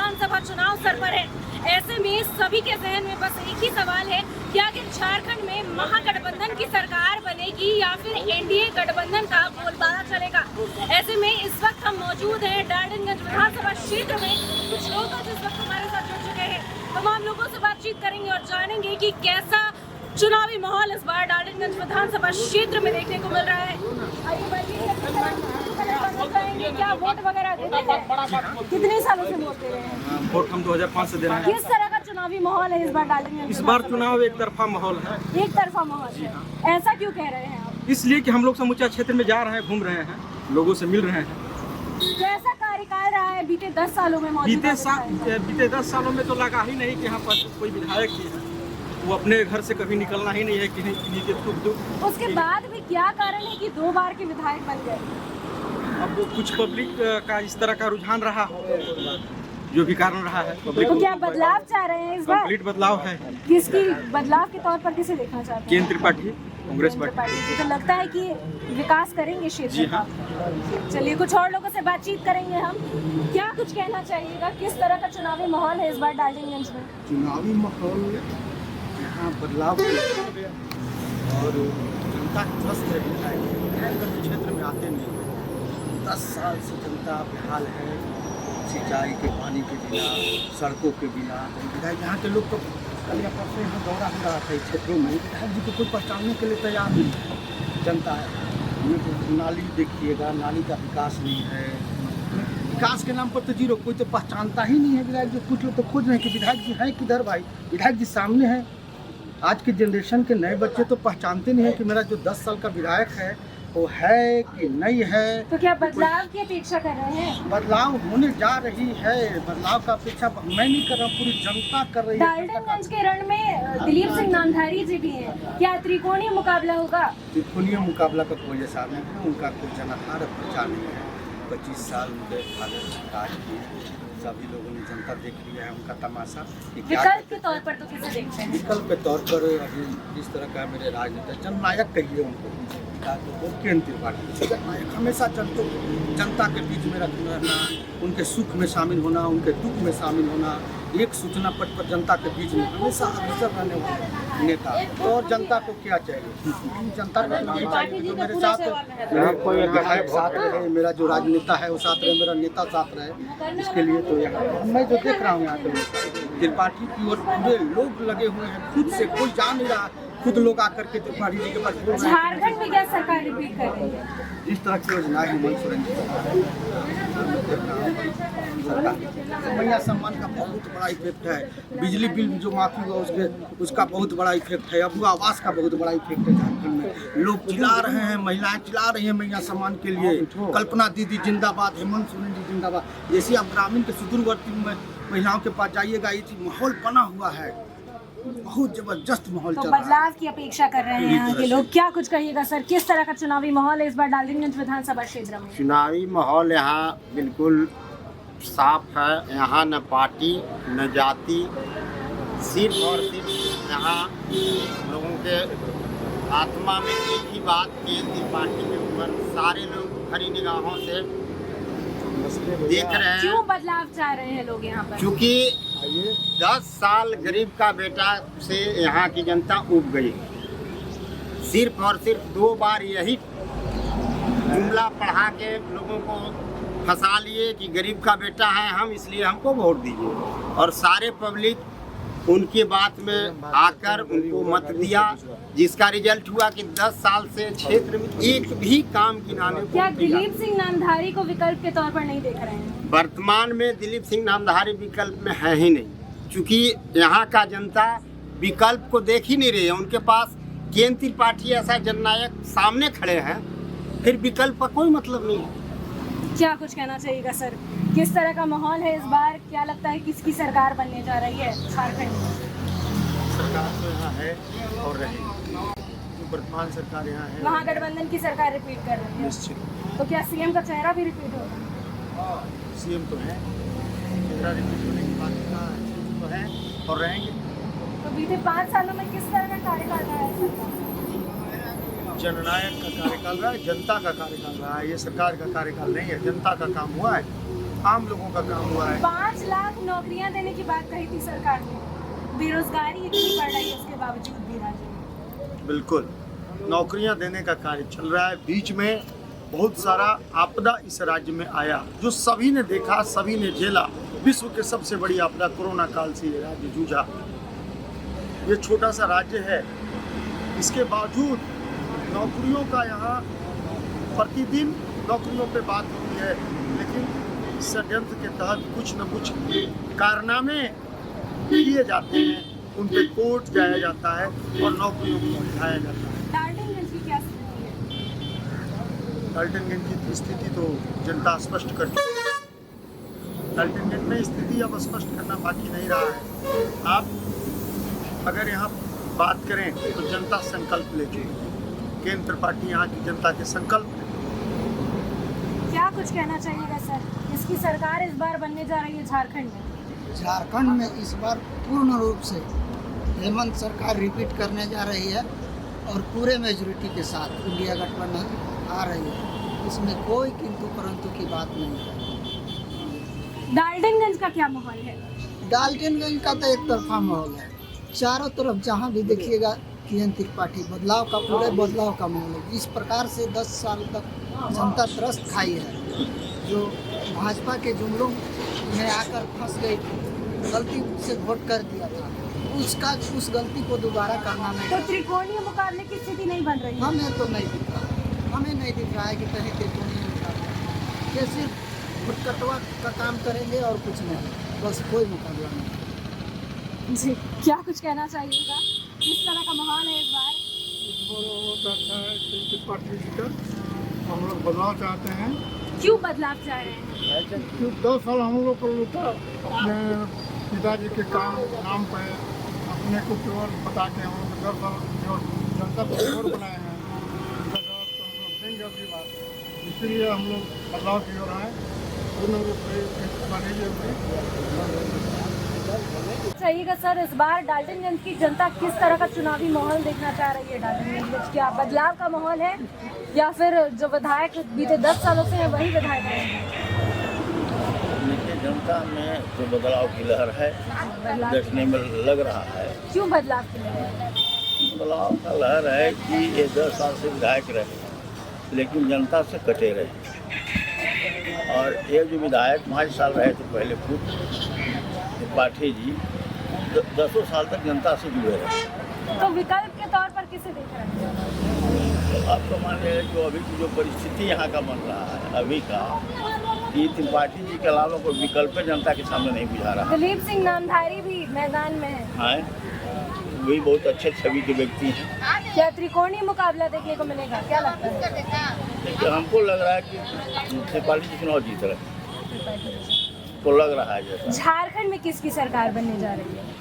विधानसभा चुनाव सर पर है। ऐसे में सभी के जहन में बस एक ही सवाल है कि आखिर झारखंड में महागठबंधन की सरकार बनेगी या फिर एनडीए गठबंधन का बोलबाला चलेगा। ऐसे में इस वक्त हम मौजूद हैं डाल्टनगंज विधानसभा क्षेत्र में। कुछ लोग इस वक्त हमारे साथ जुड़ चुके हैं, तमाम लोगों से बातचीत करेंगे और जानेंगे कि कैसा चुनावी माहौल इस बार डाल्टनगंज विधानसभा क्षेत्र में देखने को मिल रहा है। आइए बताएंगे क्या वोट वगैरह देते हैं, कितने सालों से वोट दे रहे हैं? वोट हम 2005 से दे रहे हैं। किस तरह का चुनावी माहौल है इस बार डाल्टनगंज? इस बार चुनाव एक तरफा माहौल है। एक तरफा माहौल है, ऐसा क्यों कह रहे हैं आप? इसलिए कि हम लोग समूचा क्षेत्र में जा रहे हैं, घूम रहे हैं, लोगों से मिल रहे हैं। कैसा कार्यकाल रहा है बीते 10 सालों में? बीते 10 सालों में तो लगा ही नहीं कि यहाँ पर कोई विधायक भी है। वो अपने घर से कभी निकलना ही नहीं है कि किन्हीं के दुख। उसके बाद भी क्या कारण है कि 2 बार के विधायक बन गए? अब वो कुछ पब्लिक का इस तरह का रुझान रहा हो, जो भी कारण रहा है। पब्लिक तो क्या बदलाव चाह रहे हैं इस बार? कंप्लीट बदलाव है। किसकी बदलाव के तौर पर किसे देखना चाहते हैं? केंद्र त्रिपाठी, कांग्रेस पार्टी। तो लगता है कि विकास करेंगे क्षेत्र का। चलिए कुछ और लोगों से बातचीत करेंगे हम। क्या कुछ कहना चाहिएगा, किस तरह का चुनावी माहौल है इस बार डाल्टनगंज में? चुनावी माहौल यहाँ बदलाव और जनता त्रस्त है। क्षेत्र में आते नहीं, 10 साल से जनता बेहाल है, सिंचाई के पानी के बिना, सड़कों के बिना। विधायक यहाँ के लोग तो कल या परसों यहाँ दौरा हो रहा था क्षेत्रों में, विधायक जी को कोई पहचानने के लिए तैयार नहीं। जनता है ये तो नाली देखिएगा, नाली का विकास नहीं है। विकास के नाम पर तो जीरो, कोई तो पहचानता ही नहीं है विधायक जी। कुछ लोग तो खोज रहे हैं कि विधायक जी हैं किधर भाई, विधायक जी सामने हैं। आज के जनरेशन के नए बच्चे तो पहचानते नहीं है कि मेरा जो 10 साल का विधायक है वो है कि नहीं है। तो क्या बदलाव की अपेक्षा कर रहे हैं? बदलाव होने जा रही है, बदलाव का अपेक्षा मैं नहीं कर रहा हूँ, पूरी जनता कर रही है। डाल्टनगंज के रण में दिलीप सिंह नामधारी जी भी हैं, क्या त्रिकोणीय मुकाबला होगा? त्रिकोणीय मुकाबला का कोई ऐसा नहीं है, उनका कोई जनाधार प्रचार नहीं है। 25 साल उनके राज किए, सभी लोगों ने जनता देख लिया है उनका तमाशा। विकल्प के तौर पर तो किसे देखते हैं? विकल्प के तौर पर अभी जिस तरह का मेरे राजनेता जननायक कहिए उनको, तो केंद्र त्रिपाठी जननायक हमेशा जनता के बीच में रहना, उनके सुख में शामिल होना, उनके दुख में शामिल होना, एक सूचना पट पर जनता के बीच में हमेशा अग्रसर रहने वाले नेता। और जनता को क्या चाहिए? जनता को चाहिए तो मेरे साथ मेरे विधायक साथ रहे, मेरा जो राजनेता है वो साथ रहे, मेरा नेता साथ रहे। इसके लिए तो यहाँ मैं जो देख रहा हूँ यहाँ के त्रिपाठी की ओर पूरे लोग लगे हुए हैं, खुद से कोई जा नहीं रहा, खुद लोग आकर के त्रिपाठी जी के पास बोल रहे हैं। झारखंड में क्या सरकार रिपीट कर रही है? जिस तरह की योजना है हेमंत सोरेन जी सरकार, मैया सम्मान का बहुत बड़ा इफेक्ट है। बिजली बिल जो माफी हुआ उसका बहुत बड़ा इफेक्ट है। अब आवास का बहुत बड़ा इफेक्ट है। झारखंड में लोग चिल्ला रहे हैं, महिलाएं चिल्ला रही हैं मैया सम्मान के लिए। कल्पना दीदी जिंदाबाद, हेमंत सोरेन जी जिंदाबाद। जैसे आप ग्रामीण के सुदूरवर्ती महिलाओं के पास जाइएगा, ये चीज माहौल बना हुआ है, बहुत जबरदस्त माहौल तो चल रहा है। बदलाव की अपेक्षा कर रहे हैं यहाँ के लोग। क्या कुछ कहिएगा सर, किस तरह का चुनावी माहौल है इस बार डाल्टनगंज विधानसभा क्षेत्र में? चुनावी माहौल यहाँ बिल्कुल साफ है। यहाँ न पार्टी न जाति, सिर्फ और सिर्फ यहाँ लोगों के आत्मा में एक ही बात, केंद्र पार्टी के ऊपर सारे लोग खरी निगाहों से देख रहे हैं। क्यों बदलाव चाह रहे हैं लोग यहाँ पर? क्योंकि 10 साल गरीब का बेटा से यहाँ की जनता उब गई। सिर्फ और सिर्फ 2 बार यही जुमला पढ़ा के लोगों को फंसा लिए कि गरीब का बेटा है हम, इसलिए हमको वोट दीजिए। और सारे पब्लिक उनकी बात में आकर उनको मत दिया, जिसका रिजल्ट हुआ कि 10 साल से क्षेत्र में एक भी काम गिनाने को क्या दिलीप सिंह नामधारी को विकल्प के तौर पर नहीं देख रहे हैं? वर्तमान में दिलीप सिंह नामधारी विकल्प में है ही नहीं, क्योंकि यहाँ का जनता विकल्प को देख ही नहीं रही है। उनके पास केंद्र त्रिपाठी ऐसा जननायक सामने खड़े हैं, फिर विकल्प का कोई मतलब नहीं है। क्या कुछ कहना चाहिएगा सर, किस तरह का माहौल है इस बार? क्या लगता है किसकी सरकार बनने जा रही है झारखंड में? सरकार तो यहाँ है और रहेगी, जो वर्तमान सरकार यहाँ है। महागठबंधन की सरकार रिपीट कर रही है, निश्चित। तो क्या सीएम का चेहरा भी रिपीट होगा? सीएम तो है, चेहरा रिपीट होने की बात तो है और रहेंगे। तो बीते 5 सालों में किस तरह का कार्यकाल रहा है सरकार? जननायक का कार्यकाल रहा है, जनता का कार्यकाल रहा है। ये सरकार का कार्यकाल नहीं है, जनता का काम हुआ है। आम लोगों का काम हुआ है। 5 लाख नौकरियां देने की बात कही थी सरकार ने, बेरोजगारी इतनी बढ़ रही है उसके बावजूद भी राज्य में। बिल्कुल, नौकरियां देने का कार्य चल रहा है। बीच में बहुत सारा आपदा इस राज्य में आया जो सभी ने देखा, सभी ने झेला। विश्व के सबसे बड़ी आपदा कोरोना काल से ये राज्य जूझा। ये छोटा सा राज्य है, इसके बावजूद नौकरियों का यहाँ प्रतिदिन नौकरियों पे बात होती है, लेकिन षड्यंत्र के तहत कुछ न कुछ कारनामे किए जाते हैं, उन पे कोर्ट जाया जाता है और नौकरियों को उठाया जाता है। डाल्टनगंज की क्या स्थिति है? डाल्टनगंज की स्थिति तो जनता स्पष्ट कर चुकी है। डाल्टनगंज में स्थिति अब स्पष्ट करना बाकी नहीं रहा है। आप अगर यहाँ बात करें तो जनता संकल्प ले चुकी है। केंद्र त्रिपाठी यहाँ की जनता के संकल्प। क्या कुछ कहना चाहिएगा सर, इसकी सरकार इस बार बनने जा रही है झारखंड में? झारखंड में इस बार पूर्ण रूप से हेमंत सरकार रिपीट करने जा रही है और पूरे मेजोरिटी के साथ इंडिया गठबंधन आ रही है। इसमें कोई किंतु परंतु की बात नहीं है। डाल्टनगंज का क्या माहौल है? डाल्टनगंज का तो एक तरफा माहौल है। चारों तरफ जहाँ भी देखिएगा केंद्र त्रिपाठी बदलाव का, पूरे बदलाव का माहौल है। जिस प्रकार से 10 साल तक जनता त्रस्त खाई है, जो भाजपा के जुमलों में आकर फंस गई थी, गलती से वोट कर दिया था, उस गलती को दोबारा करना नहीं। तो त्रिकोणीय मुकाबले की स्थिति नहीं बन रही है? हमें तो नहीं दिख रहा, हमें नहीं दिख रहा है कि कहीं त्रिकोणीय मुकाबला। ये सिर्फ भुटकटवा का काम करेंगे और कुछ नहीं, बस कोई मुकाबला नहीं। जी, क्या कुछ कहना चाहिएगा? किस तरह का माहौल है इस बार? बहुत अच्छा है केंद्र पार्टी जीकर। हम लोग बदलाव चाहते हैं। क्यों बदलाव चाह रहे हैं? क्योंकि 10 साल हम लोग को लूटा अपने पिताजी के काम नाम पर, अपने को केवल बता के हम लोग 10 साल जो जनता को चोर बनाए हैं, उनका जवाब तो हम लोग देंगे अगली बार। इसलिए हम लोग बदलाव की ओर आए। पूर्ण रूप से चाहिएगा सर, इस बार डाल्टनगंज की जनता किस तरह का चुनावी माहौल देखना चाह रही है? डाल्टनगंज में क्या बदलाव का माहौल है या फिर जो विधायक बीते 10 सालों से हैं वही विधायक हैं? देखिए, जनता में जो बदलाव की लहर है देखने में लग रहा है। क्यों बदलाव की लहर? बदलाव का लहर है कि ये 10 साल से विधायक रहे लेकिन जनता से कटे रहे, और ये जो विधायक 5 साल रहे थे पहले खुद त्रिपाठी जी 10 साल तक जनता से जुड़े रहे। तो विकल्प के तौर पर किसे देख रहे हैं? तो आप तो मान लीजिए जो अभी की जो परिस्थिति यहाँ का बन रहा है अभी का, कि त्रिपाठी जी के अलावा कोई विकल्प जनता के सामने नहीं बुझा रहा। दिलीप सिंह नामधारी भी मैदान में है, वही बहुत अच्छे छवि के व्यक्ति हैं। क्या त्रिकोणीय मुकाबला देखने को मिलेगा? क्या लगता है? देखिए, हमको लग रहा है कि त्रिपाठी जी चुनाव जीत रहे, तो लग रहा है जैसा। झारखंड में किसकी सरकार बनने जा रही है?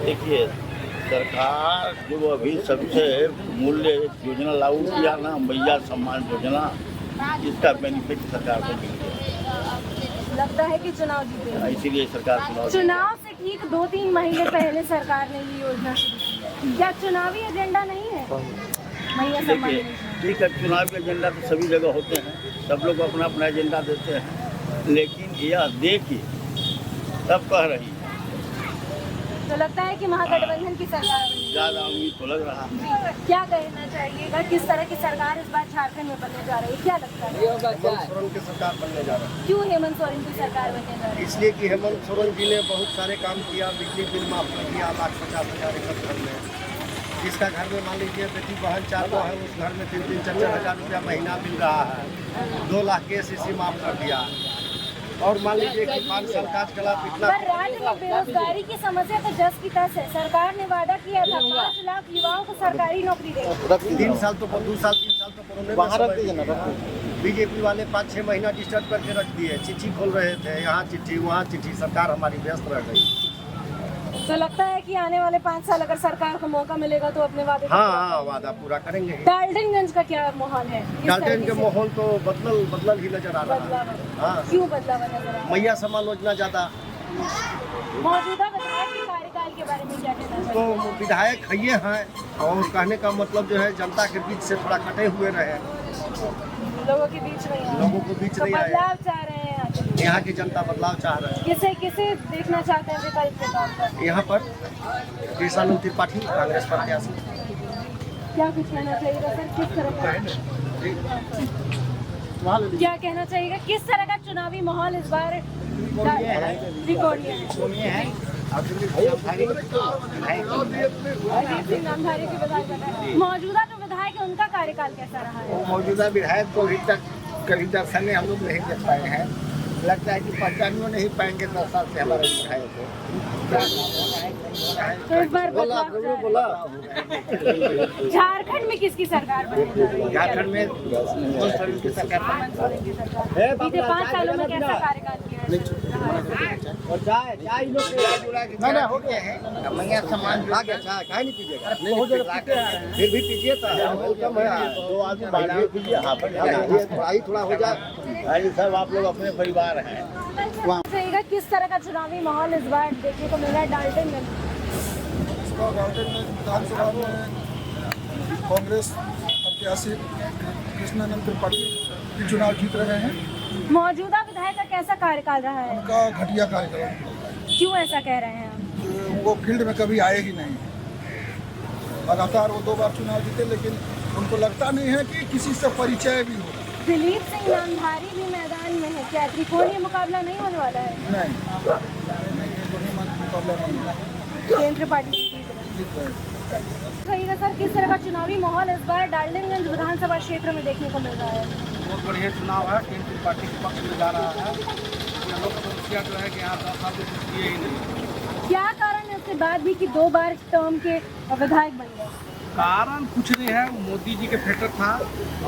देखिए, सरकार जो अभी सबसे मूल्य योजना लागू किया ना, मैया सम्मान योजना, इसका बेनिफिट सरकार को मिल गया। लगता है कि चुनाव जीतेगा, इसीलिए सरकार चुनाव से ठीक 2-3 महीने पहले सरकार ने ये योजना शुरू की। क्या चुनावी एजेंडा नहीं है मैया सम्मान देखिए, योजना? ठीक है, चुनावी एजेंडा तो सभी जगह होते हैं, सब लोग अपना अपना एजेंडा देते हैं, लेकिन यह देखिए सब कह रही है। तो लगता है कि महागठबंधन की सरकार बनेगी। ज़्यादा उम्मीद तो लग रहा है। क्या कहना चाहिएगा, किस तरह की सरकार इस बार झारखंड में बनने जा रही है? क्या लगता है? हेमंत सोरेन की सरकार बनने जा रहा है। क्यों हेमंत सोरेन की सरकार बनने जा रही है? इसलिए कि हेमंत सोरेन जी ने बहुत सारे काम किया। बिजली बिल माफ कर दिया 1,50,000 एक घर में। जिसका घर में मान लीजिए बेटी बहन 4 है, उस घर में 3-3, 4-4 हज़ार रुपया महीना मिल रहा है। 2 लाख के SCC माफ कर दिया। और मान लीजिए कि 5 साल का खिलाफ इतना। पर राज्य में बेरोजगारी की समस्या तो जस की तस है। सरकार ने वादा किया था 5 लाख युवाओं को सरकारी नौकरी देगी। 2 साल तो बीजेपी वाले 5-6 महीना डिस्टर्ब करके रख दिए। चिट्ठी खोल रहे थे, यहाँ चिट्ठी वहाँ चिट्ठी, सरकार हमारी व्यस्त रह गई। तो लगता है कि आने वाले 5 साल अगर सरकार को मौका मिलेगा तो अपने वादे हाँ, वादा पूरा करेंगे। डाल्टनगंज का क्या माहौल है? डाल्टनगंज के माहौल तो बदल ही नजर आ रहा है। हाँ, क्यों बदलाव नजर आ रहा है? मैया सम्मान योजना ज्यादा। मौजूदा विधायक के कार्यकाल के बारे में क्या कहना तो चाहिए? विधायक है और कहने का मतलब जो है जनता के बीच से थोड़ा कटे हुए रहे। लोगों के बीच नहीं आए। लोगों को बीच तो नहीं आए। बदलाव चाह रहे हैं यहाँ के। यहाँ की जनता बदलाव चाह रहे किसे किसे देखना चाहते हैं विकल्प के तौर पर? हैं। यहाँ पर कृष्णानंद त्रिपाठी कांग्रेस प्रत्याशी। क्या कुछ कहना चाहिएगा सर, किस तरह का क्या कहना चाहिएगा, किस तरह का चुनावी माहौल इस बार त्रिकोणीय है? अजीत सिंह नामधारी के विधायक बताए। मौजूदा जो विधायक है उनका कार्यकाल कैसा रहा है? मौजूदा विधायक को अभी तक कभी दर्शन हम लोग नहीं देख पाए हैं। लगता है कि पहचानियों नहीं पाएंगे 10 साल से हमारे विधायक को। तो इस बार झारखंड में किसकी सरकार बनेगी? झारखंड में हेमंत सोरेन की सरकार बीते 5 सालों में कैसा कार्यकाल किया है? हो गया है। मैया सम्मान आ गया चाय काहे नहीं पीजिएगा? फिर भी पीजिए तो वेलकम है। 2 आदमी बाहर पीजिए। हाँ थोड़ा हो जाए। सब आप लोग अपने परिवार हैं। चाहिएगा किस तरह का चुनावी माहौल इस बार देखने को मिल रहा है डाल्टनगंज? विधानसभा में कांग्रेस प्रत्याशी कृष्णानंद त्रिपाठी की चुनाव जीत रहे हैं। मौजूदा विधायक का कैसा कार्यकाल रहा है? उनका घटिया कार्यक्रम, क्यों ऐसा कह रहे हैं आप? वो फील्ड में कभी आए ही नहीं। लगातार वो 2 बार चुनाव जीते, लेकिन उनको लगता नहीं है कि किसी से परिचय भी हो। दिलीप सिंह नामधारी भी मैदान में है, क्या त्रिकोणीय मुकाबला नहीं होने वाला है? नहीं, मुकाबला नहीं है। केंद्र पार्टी जीत रहे कहिएगा सर, किस तरह का चुनावी माहौल इस बार डाल्टनगंज विधानसभा क्षेत्र में देखने को मिल रहा है? बहुत बढ़िया चुनाव है। केंद्रीय पार्टी के पक्ष में जा रहा है। लोगों का समस्या जो है कि यहाँ 10 साल से कुछ किए ही नहीं। क्या कारण है उसके बाद भी कि 2 बार टर्म के विधायक बन गए? कारण कुछ नहीं है, वो मोदी जी के फैक्टर था।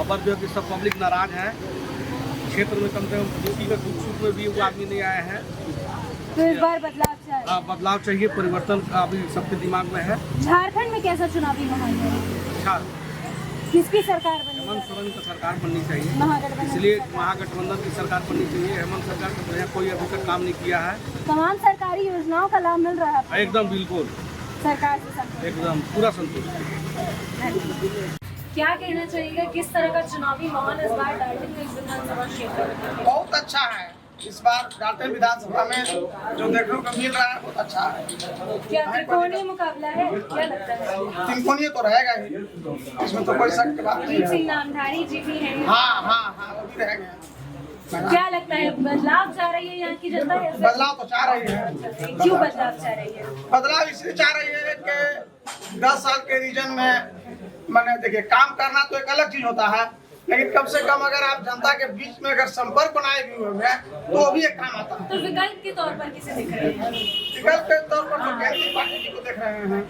अब जो है कि सब पब्लिक नाराज है। क्षेत्र में कम से कम किसी का दुख सुख में भी वो आदमी नहीं आए हैं। तो इस बार बदलाव चाहिए। बदलाव चाहिए, परिवर्तन अभी सबके दिमाग में है। झारखंड में कैसा चुनावी माहौल है? अच्छा, किसकी सरकार बनेगी? हेमंत सोरेन की सरकार बननी चाहिए। महागठबंधन इसलिए की सरकार। महागठबंधन की सरकार बननी चाहिए। हेमंत सरकार का जो है कोई अभी तक काम नहीं किया है। तमाम सरकारी योजनाओं का लाभ मिल रहा है आपको? एकदम बिल्कुल, सरकार से संतुष्ट? एकदम पूरा संतुष्ट। क्या कहना चाहिएगा, किस तरह का चुनावी माहौल इस बार डाल्टनगंज विधानसभा क्षेत्र में? बहुत अच्छा है। इस बार डाल्टन विधानसभा में जो देखने को मिल रहा है बहुत अच्छा है। क्या त्रिकोणीय मुकाबला है? क्या लगता है? त्रिकोणीय तो रहेगा ही, इसमें तो कोई शक की बात नहीं दिलीप है। सिंह नामधारी जी भी हैं। हाँ, वो भी रहेंगे। क्या लगता है, बदलाव चाह रही है यहाँ की जनता? बदलाव तो चाह रही है। क्यों बदलाव चाह रही है? बदलाव इसलिए चाह रही है कि 10 साल के रीजन में मैंने देखिए, काम करना तो एक अलग चीज होता है, लेकिन कम से कम अगर आप जनता के बीच में अगर संपर्क बनाए भी हुए हैं तो वो भी एक काम आता है। तो विकल्प के तौर पर किसे देख रहे हैं? विकल्प के तौर पर तो केंद्रीय पार्टी जी को देख रहे हैं।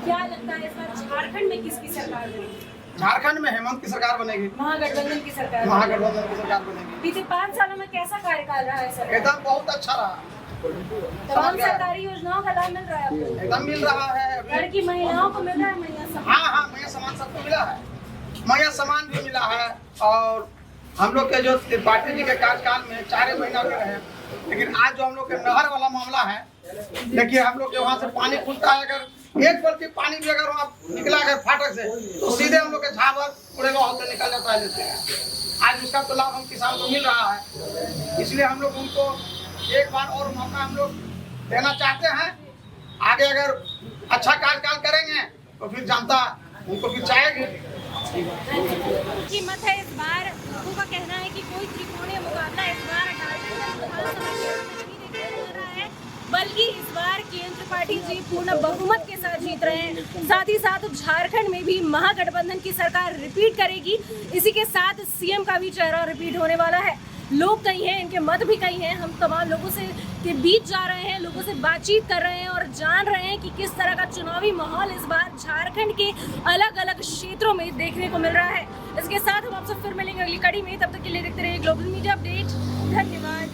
क्या लगता है इस बार झारखंड में किसकी सरकार बनेगी? झारखंड में हेमंत की सरकार बनेगी। महागठबंधन की सरकार? महागठबंधन की सरकार बनेगी। बीते 5 सालों में कैसा कार्यकाल रहा है सर? एकदम बहुत अच्छा रहा। तमाम सरकारी योजनाओं का लाभ मिल रहा है आपको? एकदम मिल रहा है। घर की महिलाओं को मिल रहा है? महिला सम्मान? हाँ, मैया सामान सबको मिला है। मैया सामान भी मिला है। और हम लोग के जो त्रिपाठी जी के कार्यकाल में 4 महीना के रहे, लेकिन आज जो हम लोग के नहर वाला मामला है, देखिए हम लोग के वहाँ से पानी खुलता है, अगर 1 बाल्टी पानी भी अगर वहाँ निकला अगर फाटक से तो सीधे हम लोग के झावर पूरे गाँव से निकल जाता है लेते हैं। आज उसका तो लाभ हम किसान को मिल रहा है। इसलिए हम लोग उनको एक बार और मौका हम लोग देना चाहते हैं। आगे अगर अच्छा कार्यकाल करेंगे तो फिर जनता उनको फिर चाहेगी। कीमत है इस बार। लोगों का कहना है कि कोई त्रिकोणीय मुकाबला इस बार डाल्टनगंज विधानसभा क्षेत्र में नहीं देखने को मिल रहा है, बल्कि इस बार केंद्र पार्टी जी पूर्ण बहुमत के साथ जीत रहे हैं। साथ ही साथ झारखंड में भी महागठबंधन की सरकार रिपीट करेगी। इसी के साथ सीएम का भी चेहरा रिपीट होने वाला है। लोग कई हैं, इनके मत भी कई हैं। हम तमाम लोगों से के बीच जा रहे हैं, लोगों से बातचीत कर रहे हैं और जान रहे हैं कि किस तरह का चुनावी माहौल इस बार झारखंड के अलग अलग क्षेत्रों में देखने को मिल रहा है। इसके साथ हम आपसे फिर मिलेंगे अगली कड़ी में। तब तक के लिए देखते रहिए ग्लोबल मीडिया अपडेट। धन्यवाद।